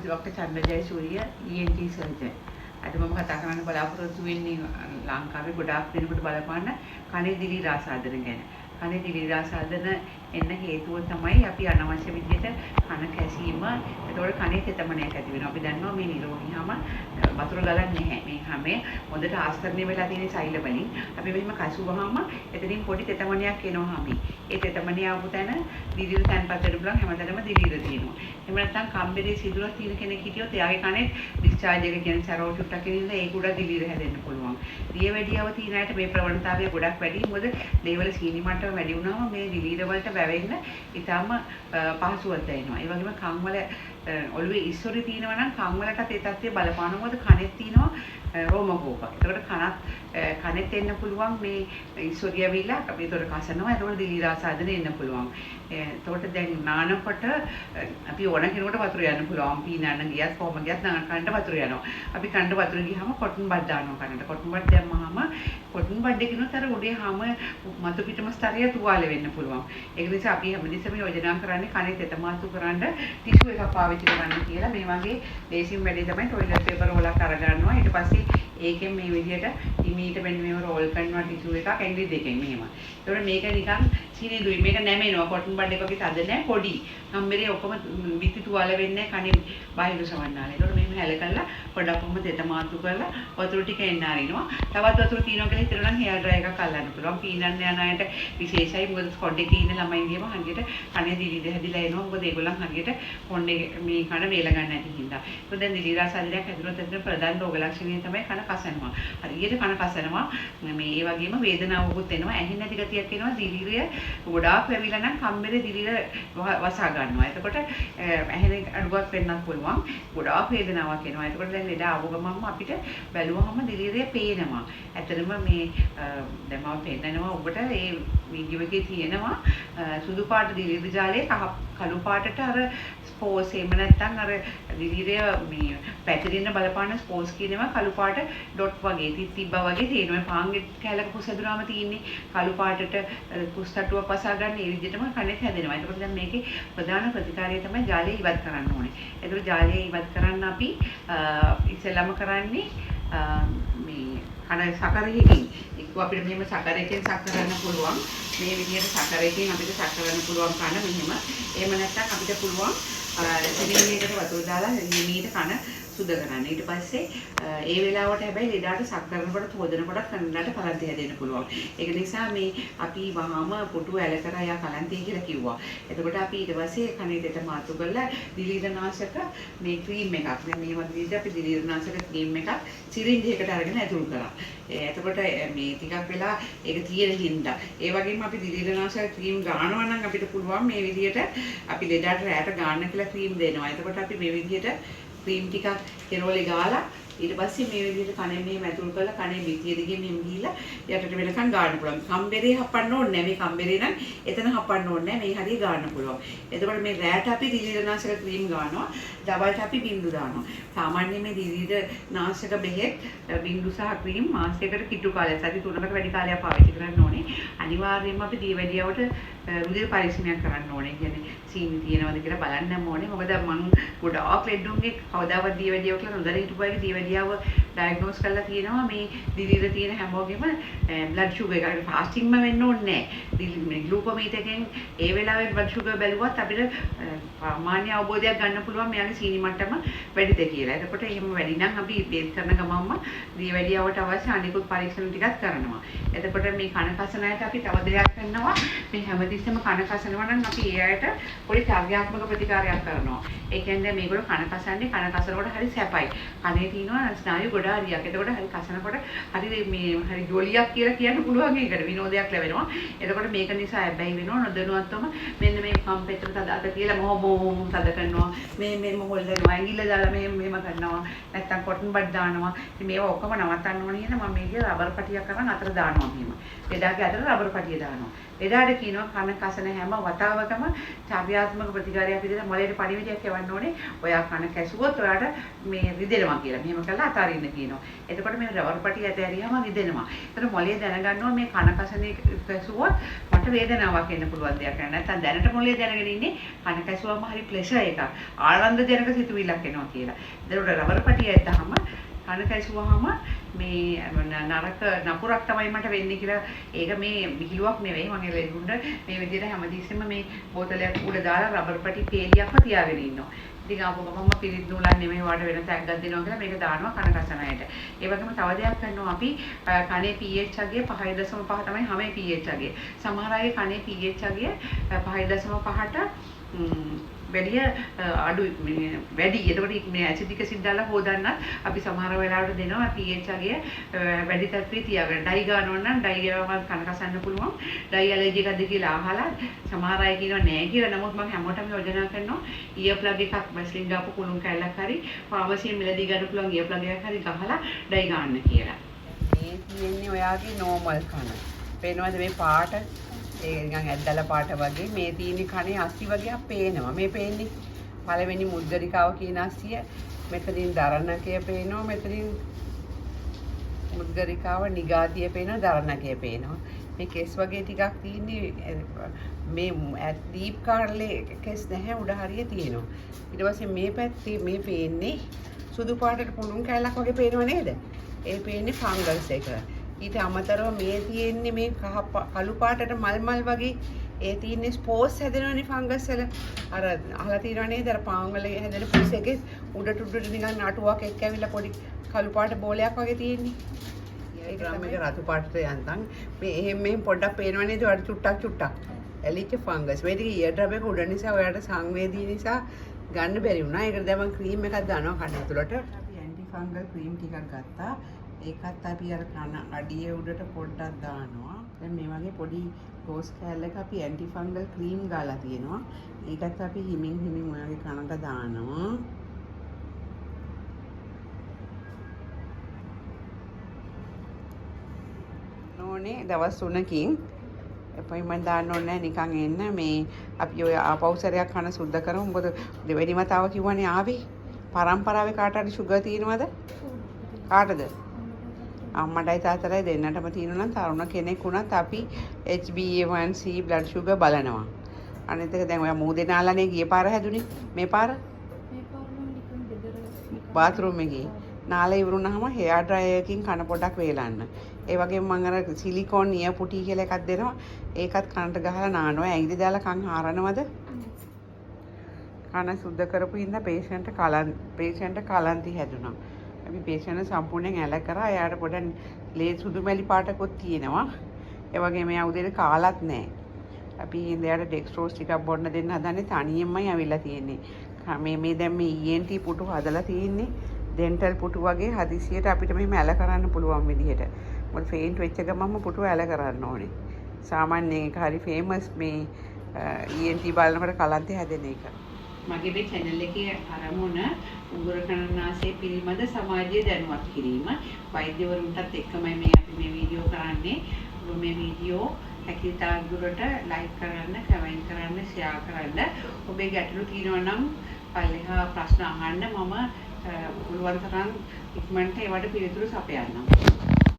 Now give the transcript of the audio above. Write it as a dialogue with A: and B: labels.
A: Dr. Chandra Jayasuriya, ENT surgeon. අද මම කතා කරන්න බලාපොරොත්තු වෙන්නේ ලංකාවේ ගොඩාක් දෙනෙකුට බලපාන කනේ දිලි රාසාදන ගැන. කනේ දිලි රාසාදන එන්න හේතුව තමයි අපි අනවශ්‍ය විදිහට කන කැසීම. ඒතකොට කනේ තෙතමනයක් ඇති වෙනවා. අපි දන්නවා මේ නිරෝගීවම වතුර ගලන්නේ නැහැ. මේ හැමේ හොඳට ආස්තරණය වෙලා තියෙන සෛල වලින් අපි මෙහෙම කසුවහම එතනින් පොඩි තෙතමනයක් එනවා හැමි. ඒ තෙතමනිය ආපු තැන දිලිර තැන්පත් වෙන්න පුළුවන් හැමතැනම දිලිර තියෙනවා. එහෙම නැත්නම් කම්බරේ සිදුරක් තියෙන කෙනෙක් හිටියොත් එයාගේ කනේ ඩිස්චාර්ජ් එක කියන්නේ සරෝ චුට්ටක් ඉඳලා ඒක උඩ දිලිර හැදෙන්න පුළුවන්. දියවැඩියව තියෙන අයට මේ ප්‍රවණතාවය ගොඩක් වැඩි. මොකද දේවල සීනි මට්ටම වැඩි වුණාම මේ දිලිර වලට වැවෙන්න ඊටාම පහසුවක් දැනෙනවා. ඒ වගේම කන් වල ඔළුවේ ඉස්සොරි තියෙනවා නම් කන් වලටත් ඒ තත්ත්වය බලපානවා. මොකද කනෙත් තියෙනවා රෝමකෝප. ඒකට කනෙත් එන්න පුළුවන් මේ ඉස්සොරිය ඇවිල්ලා අපි ඒතොර කසනවා. ඒතකොට දිලි රාසාදන එන්න පුළුවන්. ඒතකොට දැන් නානකොට අපි ඕන කෙනෙකුට වතුර යන්න පුළුවන්. පීනන්න ගියත් කොහොම ගියත් කනට වතුර යනවා. අපි කනට වතුර ගියාම කොටන් බඩ් දානවා කනට. කොටන් බඩ් දැම්මහම කොටන් බඩ් එකකිනුත් අර උඩේ හැම මතු පිටම ස්තරය තුවාල වෙන්න පුළුවන්. ඒක නිසා අපි හැමදෙස්සම යෝජනා කරන්නේ කනේ තෙත මාතු කරන්න ටිෂු එකක් පාවිච්චි කරන්න කියලා. මේ වගේ ලේසිම වැඩේ තමයි ටොයිලට් පේපර් රෝලක් අරගන්නවා. ඊට පස්සේ ඒකෙන් මේ විදිහට ඉමීට මෙන්න මේව රෝල් කරනවා ටිෂු එකක් ඇඟිලි දෙකෙන් මෙහෙම. ඒතකොට මේක නිකන් සිනිඳුයි. මේක නැමෙනවා. කොටන් බඩ් එක වගේ තද නැහැ පොඩි. හම්බෙරේ ඔක්කොම විත්ති තුවාල වෙන්නේ කනේ බාහිර සවන්නාලේ. ඒතකොට මෙහෙම හැල කරලා පොඩක්ම තෙත මාතු කරලා වතුර ටික එන්න අරිනවා. තවත් වතුර තියෙනවා කියලා හිතනවා නම් හෙයර් ඩ්‍රයර් එකක් අල්ලන්න පුළුවන්. පීනන්න යන අයට විශේෂයි. මොකද ස්කොඩ් එකේ ඉන්න ළමයි ගියම හරියට කනේ දිලි හැදිලා එනවා. මොකද ඒගොල්ලන් හරියට කොණ්ඩේ මේ කන වේල ගන්න නැති හින්දා. ඒක දැන් දිලි රාසාදනයක් හැදුනොත් එතන ප්‍රධාන රෝග ලක්ෂණය තමයි කන කසනවා. හරියට කන කසනවා. මේ ඒ වගේම වේදනාවකුත් එනවා. ඇහෙන්නේ නැති ගතියක් එනවා. දිලිරිය ගොඩාක් වැවිලා නම් කම්බරේ දිලිර වසා ගන්නවා. එතකොට ඇහෙන අඩුවක් වෙන්නත් පුළුවන්. ගොඩාක් වේදනාවක් එනවා. එතකොට දැන් ලෙඩ ආව ගමන්ම අපිට බැලුවහම දිලිරිය පේනවා. ඇත්තටම මේ දැන් මම පෙන්නනවා ඔබට මේ වීඩියෝ එකේ තියෙනවා සුදු පාට දිලිර ජාලයේ කළු පාටට අර ස්පෝස් එහෙම නැත්නම් අර දිලිරය මේ පැතිරෙන්න බලපාන ස්පෝස් කියනවා කළු පාට ඩොට් වගේ තිබ්බා වගේ තියෙනවා. පාංගෙ කැලක කුසදුරාම තියෙන්නේ කළු පාටට කුස්තටුවක් වසා ගන්න ඒ විදිහටම කනෙත් හැදෙනවා. ඒකෝට දැන් මේකේ ප්‍රධාන ප්‍රතිකාරය තමයි ජාලය ඉවත් කරන්න ඕනේ. ඒතකොට ජාලය ඉවත් කරන්න අපි ඉස්සෙල්ලාම කරන්නේ මේ කන සකරයකින් එක්ක අපිට මෙහෙම සකරයකින් සක් කරන්න පුළුවන්. මේ විදිහට සකරයකින් අපිට සක් කරන්න පුළුවන් කන මෙහෙම. එහෙම නැත්නම් අපිට පුළුවන් සිලින්ඩරයකට වතුර දාලා නිමීට කන සුද්ධ කරන්න. ඊට පස්සේ ඒ වෙලාවට හැබැයි ලෙඩාට සක් කරනකොට හොදනකොට කනට කලන්තය හැදෙන්න පුළුවන්. ඒක නිසා මේ අපි වහාම පුටුව ඇල කරා යා කලන්තය කියලා කිව්වා. එතකොට අපි ඊට පස්සේ කනේ දෙට මාතු කරලා දිලීරනාශක මේ ක්‍රීම් එකක් දැන් මේ වගේ අපි දිලීරනාශක ක්‍රීම් එකක් සිරින්ජ් එකකට අරගෙන ඇතුල් කරා. එතකොට මේ ටිකක් වෙලා ඒක තියෙන හින්දා ඒ වගේම අපි දිලීරනාශක ක්‍රීම් ගන්නවා නම් අපිට පුළුවන් මේ විදිහට අපි ලෙඩාට රැට ගන්න කියලා ක්‍රීම් දෙනවා. එතකොට අපි මේ විදිහට ක්‍රීම් ටිකක් කෙරෝලේ ගාලා ඊට පස්සේ මේ විදිහට කනේ මෙහෙම ඇතුල් කරලා කනේ පිටිය දිගේ මෙහෙම ගිහිල්ලා යටට වෙනකන් ගන්න පුළුවන්. කම්බරේ හපන්න ඕනේ නැහැ. මේ කම්බරේ නම් එතන හපන්න ඕනේ නැහැ. මේ හරිය ගන්න පුළුවන්. එතකොට මේ රැට අපි දිලිරනාශක ක්‍රීම් ගන්නවා. දවල්ට අපි බින්දු දානවා. සාමාන්‍යයෙන් මේ දිලිරනාශක බෙහෙත් බින්දු සහ ක්‍රීම් මාසයකට කිට්ටු කාලයක් සති 3කට වැඩි කාලයක් පාවිච්චි කරන්න ඕනේ. අනිවාර්යයෙන්ම අපි දියවැඩියාවට රුධිර පරීක්ෂණයක් කරන්න ඕනේ. කියන්නේ සීනි තියෙනවද කියලා බලන්නම ඕනේ. මොකද මම ගොඩාක් ලෙඩුන්ගේ කවදාවත් දියවැඩියාව කියලා නොදැන හිටපු අයගේ දියවැඩියාව ඩයග්නෝස් කරලා තියෙනවා. මේ දිලිර තියෙන හැමෝගෙම බ්ලඩ් ෂුගර් එක ෆාස්ටින්ග්ම වෙන්න ඕනේ නැහැ. මේ ග්ලූකෝමීටර් එකෙන් ඒ වෙලාවේ බ්ලඩ් ෂුගර් බැලුවත් අපිට සාමාන්‍ය අවබෝධයක් ගන්න පුළුවන් මෙයාගේ සීනි මට්ටම වැඩිද කියලා. එතකොට එහෙම වැඩි නම් අපි බේත් කරන ගමන්ම දියවැඩියාවට අවශ්‍ය අනිකුත් පරීක්ෂණ ටිකක් කරනවා. එතකොට මේ කන කසන අයට අපි තව දෙයක් කරනවා. මේ හැමතිස්සෙම කන කසනවා නම් අපි ඒ අයට පොඩි ත්‍යාගාත්මක ප්‍රතිකාරයක් කරනවා. ඒ කියන්නේ මේගොල්ලෝ කන කසන්නේ කන කසනකොට හරි සැපයි. කනේ තියෙනවා ස්නායු ගොඩාරියක්. එතකොට හරි කසනකොට හරි මේ හරි ජොලියක් කියලා කියන්න පුළුවන් ඒකට විනෝදයක් ලැබෙනවා. එතකොට මේක නිසා හැබැයි වෙනවා නොදැනුවත්වම මෙන්න මේ කම්පෙටර් තදාත කියලා මොහොම තද කරනවා. මේ මොහොල් දානවා. ඇඟිල්ල දාලා මෙහෙම කරනවා. නැත්තම් කොටන් බඩ් දානවා. ඉතින් මේවා ඔක්කොම නවත්තන්න ඕනේ නේද? මම මේකේ රබර් පටියක් කරන් අතර දානවා මෙහෙම. ලෙඩාගේ අතට රබර් පටිය දානවා. එදාට කියනවා කන කසන හැම වතාවකම චර්යාත්මක ප්‍රතිකාරයක් විදිහට මොළයට පණිවිඩයක් යවන්න ඕනේ. ඔයා කන කැසුවොත් ඔයාට මේ රිදෙනවා කියලා. මෙහෙම කරලා අතාරින්න කියනවා. එතකොට මේ රබර් පටිය ඇතෑරියාම රිදෙනවා. ඒතර මොළයේ දැනගන්නවා මේ කන කසනේ කැසුවොත් මට වේදනාවක් එන්න පුළුවන් දෙයක් නෑ. නැත්නම් දැනට මොළයේ දැනගෙන ඉන්නේ කන කැසුවම හරි ප්ලෙෂර් එකක්. ආනන්ද ජනක සිතුවිල්ලක් එනවා කියලා. ඒතර රබර් පටිය ඇත්තහම කන කැසුවාම මේ නරක නපුරක් තමයි මට වෙන්නේ කියලා ඒක මේ විහිළුවක් නෙවෙයි මම ලෙඩුන්ට මේ විදිහට හැමදීසෙම මේ බෝතලයක් උඩ දාලා රබර් පටි පේලියක්ම තියාගෙන ඉන්නවා. ඉතින් ආපහු මම පිරිත් නූලක් නෙමෙයි වාට වෙන තැග්ගක් දෙනවා කියලා මේක දානවා කන කසනයට. ඒ වගේම තව දෙයක් කරනවා අපි කනේ pH අගය 5.5 තමයි හැම pH අගය. සමහර අය කනේ pH අගය 5.5ට වැඩි අඩුයි වැඩි. එතකොට මේ ඇසිඩික් ඇසිඩ් දාලා හොදන්න අපි සමහර වෙලාවට දෙනවා pH අගය වැඩි තත්ත්වයේ තියාගන්න. ඩයි ගන්නවා නම් ඩයි ගාවම කන කසන්න පුළුවන්. ඩයි ඇලර්ජි එකක්ද කියලා අහලා සමහර අය කියනවා නෑ කියලා. නමුත් මම හැමෝටම යෝජනා කරනවා ඉයර් ප්ලග් එකක් මැස්ලින් ගාපු කුණු කැල්ලක් හරි ෆාමසියෙන් මිලදී ගන්න පුළුවන් ඉයර් ප්ලග් එකක් හරි ගහලා ඩයි ගන්න කියලා. මේ තියෙන්නේ ඔයාගේ නෝමල් කන. පේනවද මේ පාට? ඒ නිකන් ඇද්දලා පාට වගේ මේ තියෙන කනේ අස්සි වගේක් පේනවා. මේ පේන්නේ පළවෙනි මුද්ගරිකාව කියන අස්සිය. මෙතනින් දරණකය පේනවා. මෙතනින් මුද්ගරිකාව නිගාතිය පේනවා. දරණකය පේනවා. මේ කෙස් වගේ ටිකක් තියෙන්නේ මේ ඩීප් කාර්ලේ කෙස් නැහැ උඩ හරිය තියෙනවා. ඊට පස්සේ මේ පැත්තේ මේ පේන්නේ සුදු පාටට පුණුන් කැලක් වගේ පේනව නේද? ඒ පේන්නේ ෆංගස් එක. ඊට අමතරව මේ තියෙන්නේ මේ කළු පාටට මල් වගේ ඒ තියෙන්නේ ස්පෝර්ස් හැදෙනවනේ ෆංගස් වල. අර අහලා තියෙනව නේද? අර පාන් වල හැදෙන පුස් එකේ උඩට නිකන් අටුවක් එක්ක ඇවිල්ලා පොඩි කළු පාට බෝලයක් වගේ තියෙන්නේ. ඒක තමයි රතු පාටට යන්තම් මේ එහෙම පොඩ්ඩක් පේනව නේද? ඔයාලට චුට්ටක් ඇලිච්ච ෆංගස්. මේ ටික ඉයර් ඩ්‍රොප් එක උඩ නිසා ඔයාලට සංවේදී නිසා ගන්න බැරි වුණා. ඒකට දැන් මම ක්‍රීම් එකක් දානවා කන ඇතුළට. අපි ඇන්ටි ෆංගල් ක්‍රීම් ටිකක් ගත්තා. ඒකත් අපි අර කන අඩිය උඩට පොඩ්ඩක් දානවා. දැන් මේ වගේ පොඩි රෝස් කෑල්ලක අපි ඇන්ටි ෆංගල් ක්‍රීම් ගාලා තියෙනවා. ඒකත් අපි හිමින් ඔයාගේ කනට දානවා. ඕනේ දවස් 3කින් අපොයින්ට්මන්ට් දාන්න ඕනේ නිකන් එන්න මේ අපි ඔය ආපෞසරයක් කන සුද්ධ කරමු. මොකද දෙවෙනි වතාව කිව්වනේ ආවේ. පරම්පරාවේ කාට හරි ෂුගර් තියෙනවද? කාටද? අම්මටයි තාත්තටයි දෙන්නටම තියෙනවා නම් තරුණ කෙනෙක් වුණත් අපි HbA1c blood sugar බලනවා. අනිත් එක දැන් ඔයා මූදේ නාලානේ ගිය පාර හැදුනේ. මේ පාර බාත්රූම් එකේ නාලා ඉවරුනහම hair dryer එකකින් කන පොඩක් වේලන්න. ඒ වගේම මම අර සිලිකෝන් නිය පුටි කියලා එකක් දෙනවා. ඒකත් කනට ගහලා නානවා. ඇඟිලි දාලා කන් හරනවද? කන සුද්ධ කරපු ඉඳලා patient කලන්ති හැදුනා. අපි patient සම්පූර්ණයෙන් ඇල කරා. එයාට පොඩක් ලේ සුදු මැලි පාටකුත් තියෙනවා. ඒ වගේම එයා උදේට කාලත් නැහැ. අපි එයාට ඩෙක්ස්ට්‍රෝස් ටිකක් බොන්න දෙන්න හදන්නේ තනියෙන්මයි ඇවිල්ලා තියෙන්නේ. මේ දැන් මේ ENT පුටු හදලා තියෙන්නේ. ඩෙන්ටල් පුටු වගේ හදිසියට අපිට මෙහෙම ඇල කරන්න පුළුවන් විදිහට. මොකද ෆේන්ට් වෙච්ච ගමන්ම පුටුව ඇල කරන්න ඕනේ. සාමාන්‍යයෙන් ඒක හරි ෆේමස් මේ ENT බලනකොට කලන්තය හැදෙන එක. මගේ මේ channel එකේ අරමුණ උගුර කනනාසය පිළිබඳ සමාජයේ දැනුවත් කිරීම. වෛද්‍යවරුන්ටත් එක්කමයි මේ අපි මේ වීඩියෝ කරන්නේ. ඔබ මේ වීඩියෝ හැකියතාක් දුරට ලයික් කරන්න, කමෙන්ට් කරන්න, ෂෙයා කරන්න. ඔබේ ගැටලු තියෙනවා නම් පල්ලෙහා ප්‍රශ්න අහන්න. මම පුළුවන් තරම් ඉක්මනට ඒවට පිළිතුරු සපයන්නම්.